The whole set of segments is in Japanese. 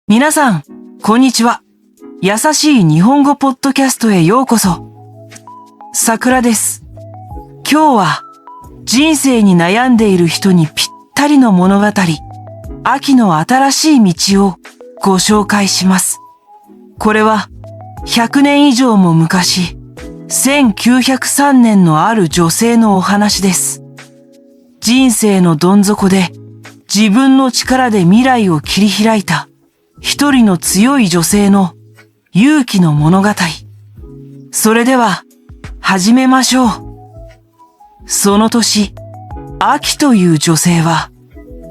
皆さん、こんにちは。優しい日本語ポッドキャストへようこそ。さくらです。今日は、人生に悩んでいる人にぴったりの物語、秋の新しい道をご紹介します。これは、100年以上も昔、1903年のある女性のお話です。人生のどん底で、自分の力で未来を切り開いた、一人の強い女性の勇気の物語。それでは、始めましょう。その年、秋という女性は、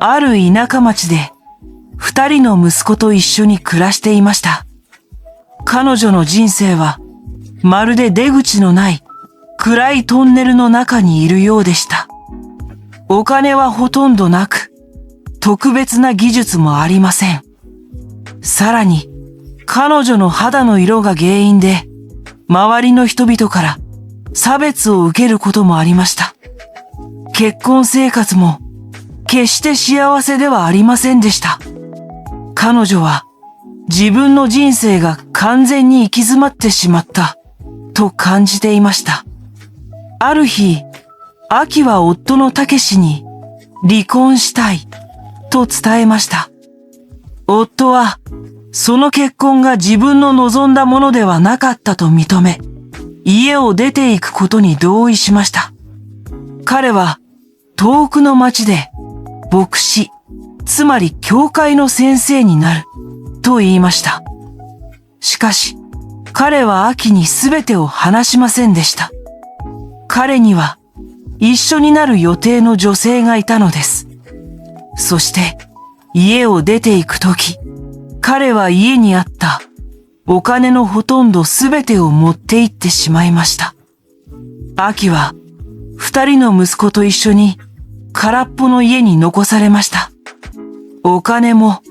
ある田舎町で、二人の息子と一緒に暮らしていました。彼女の人生は、まるで出口のない暗いトンネルの中にいるようでした。お金はほとんどなく、特別な技術もありません。さらに、彼女の肌の色が原因で、周りの人々から差別を受けることもありました。結婚生活も決して幸せではありませんでした。彼女は自分の人生が完全に行き詰まってしまったと感じていました。ある日、秋は夫のたけしに離婚したいと伝えました。夫はその結婚が自分の望んだものではなかったと認め、家を出ていくことに同意しました。彼は遠くの町で牧師、つまり教会の先生になると言いました。しかし、彼は秋に全てを話しませんでした。彼には一緒になる予定の女性がいたのです。そして家を出ていくとき、彼は家にあったお金のほとんど全てを持って行ってしまいました。秋は二人の息子と一緒に空っぽの家に残されました。お金も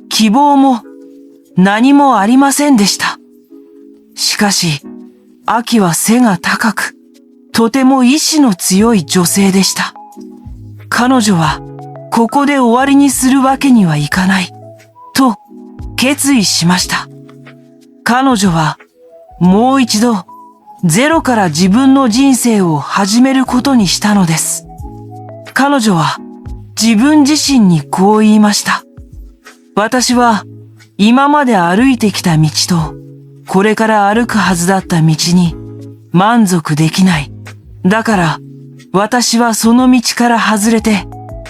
希望も何もありませんでした。しかし、秋は背が高く、とても意志の強い女性でした。彼女はここで終わりにするわけにはいかない、と決意しました。彼女はもう一度ゼロから自分の人生を始めることにしたのです。彼女は自分自身にこう言いました。私は今まで歩いてきた道とこれから歩くはずだった道に満足できない。だから私はその道から外れて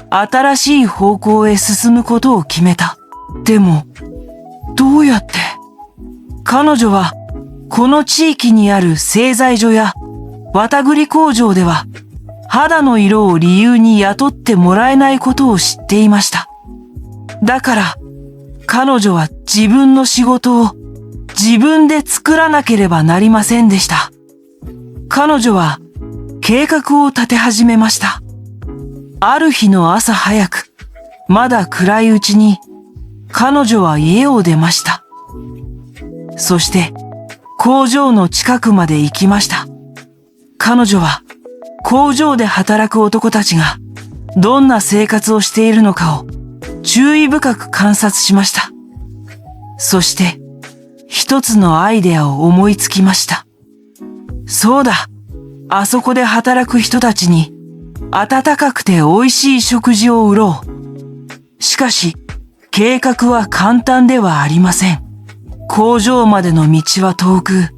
新しい方向へ進むことを決めた。でも、どうやって？彼女はこの地域にある製材所や綿栗工場では肌の色を理由に雇ってもらえないことを知っていました。だから彼女は自分の仕事を自分で作らなければなりませんでした。彼女は計画を立て始めました。ある日の朝早く、まだ暗いうちに彼女は家を出ました。そして工場の近くまで行きました。彼女は工場で働く男たちがどんな生活をしているのかを注意深く観察しました。そして一つのアイデアを思いつきました。そうだ、あそこで働く人たちに温かくて美味しい食事を売ろう。しかし計画は簡単ではありません。工場までの道は遠く、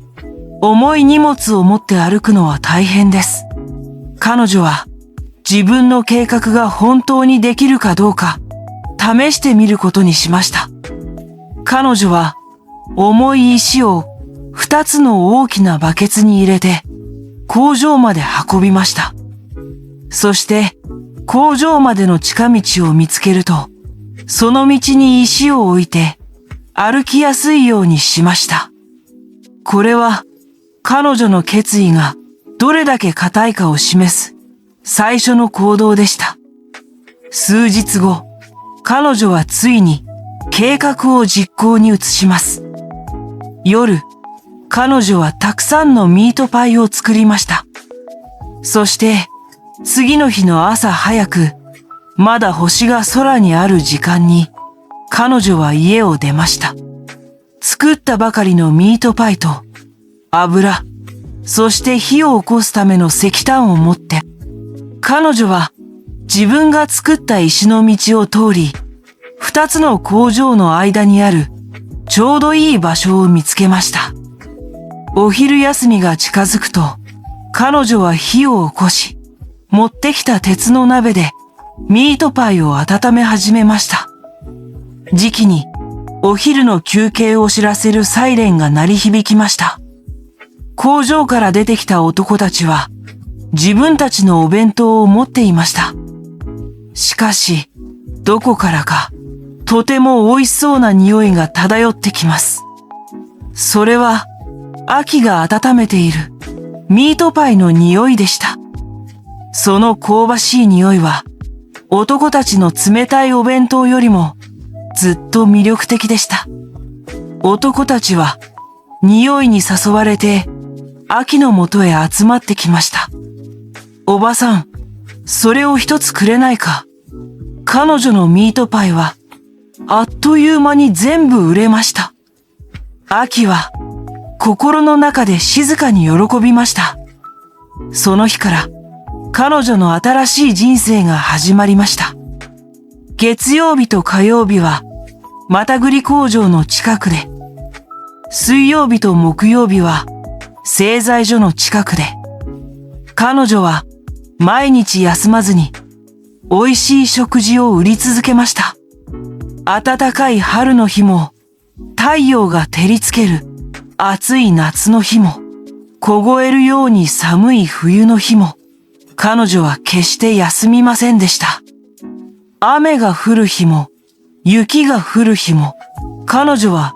重い荷物を持って歩くのは大変です。彼女は自分の計画が本当にできるかどうか試してみることにしました。彼女は重い石を2つの大きなバケツに入れて工場まで運びました。そして工場までの近道を見つけると、その道に石を置いて歩きやすいようにしました。これは彼女の決意がどれだけ固いかを示す最初の行動でした。数日後、彼女はついに計画を実行に移します。夜、彼女はたくさんのミートパイを作りました。そして次の日の朝早く、まだ星が空にある時間に彼女は家を出ました。作ったばかりのミートパイと油、そして火を起こすための石炭を持って、彼女は自分が作った石の道を通り、二つの工場の間にあるちょうどいい場所を見つけました。お昼休みが近づくと、彼女は火を起こし、持ってきた鉄の鍋でミートパイを温め始めました。時期にお昼の休憩を知らせるサイレンが鳴り響きました。工場から出てきた男たちは自分たちのお弁当を持っていました。しかし、どこからかとても美味しそうな匂いが漂ってきます。それは、アキが温めているミートパイの匂いでした。その香ばしい匂いは、男たちの冷たいお弁当よりもずっと魅力的でした。男たちは、匂いに誘われて、アキのもとへ集まってきました。おばさん、それを一つくれないか。彼女のミートパイは、あっという間に全部売れました。アキは、心の中で静かに喜びました。その日から、彼女の新しい人生が始まりました。月曜日と火曜日は、またぐり工場の近くで、水曜日と木曜日は、製材所の近くで、彼女は毎日休まずに、美味しい食事を売り続けました。暖かい春の日も、太陽が照りつける暑い夏の日も、凍えるように寒い冬の日も、彼女は決して休みませんでした。雨が降る日も、雪が降る日も、彼女は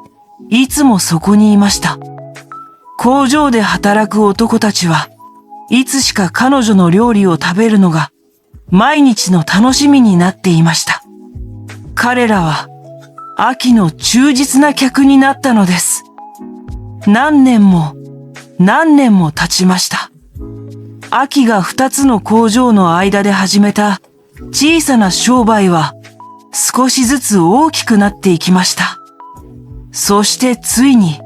いつもそこにいました。工場で働く男たちはいつしか彼女の料理を食べるのが毎日の楽しみになっていました。彼らはアキの忠実な客になったのです。何年も経ちました。アキが二つの工場の間で始めた小さな商売は少しずつ大きくなっていきました。そしてついに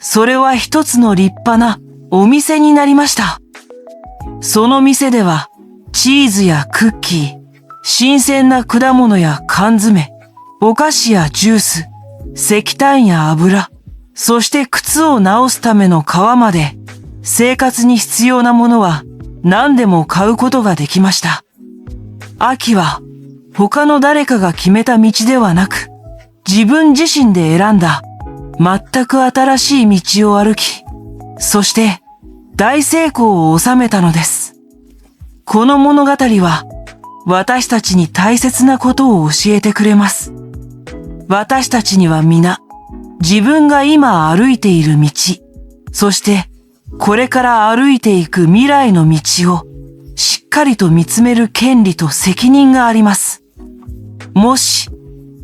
それは一つの立派なお店になりました。その店ではチーズやクッキー、新鮮な果物や缶詰、お菓子やジュース、石炭や油、そして靴を直すための革まで、生活に必要なものは何でも買うことができました。アキは他の誰かが決めた道ではなく、自分自身で選んだ全く新しい道を歩き、そして大成功を収めたのです。この物語は私たちに大切なことを教えてくれます。私たちには皆、自分が今歩いている道、そしてこれから歩いていく未来の道をしっかりと見つめる権利と責任があります。もし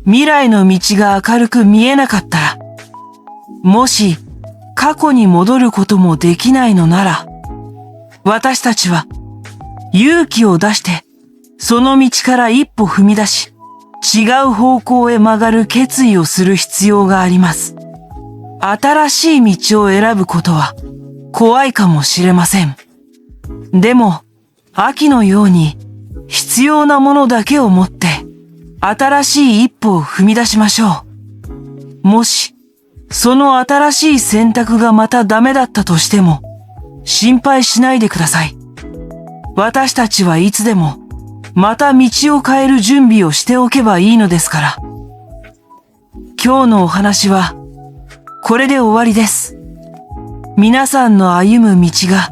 未来の道が明るく見えなかったら、もし過去に戻ることもできないのなら、私たちは勇気を出してその道から一歩踏み出し、違う方向へ曲がる決意をする必要があります。新しい道を選ぶことは怖いかもしれません。でも、秋のように必要なものだけを持って新しい一歩を踏み出しましょう。もし、その新しい選択がまたダメだったとしても、心配しないでください。私たちはいつでもまた道を変える準備をしておけばいいのですから。今日のお話はこれで終わりです。皆さんの歩む道が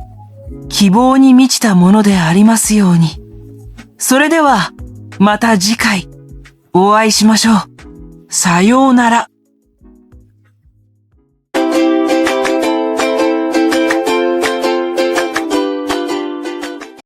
希望に満ちたものでありますように。それではまた次回お会いしましょう。さようなら。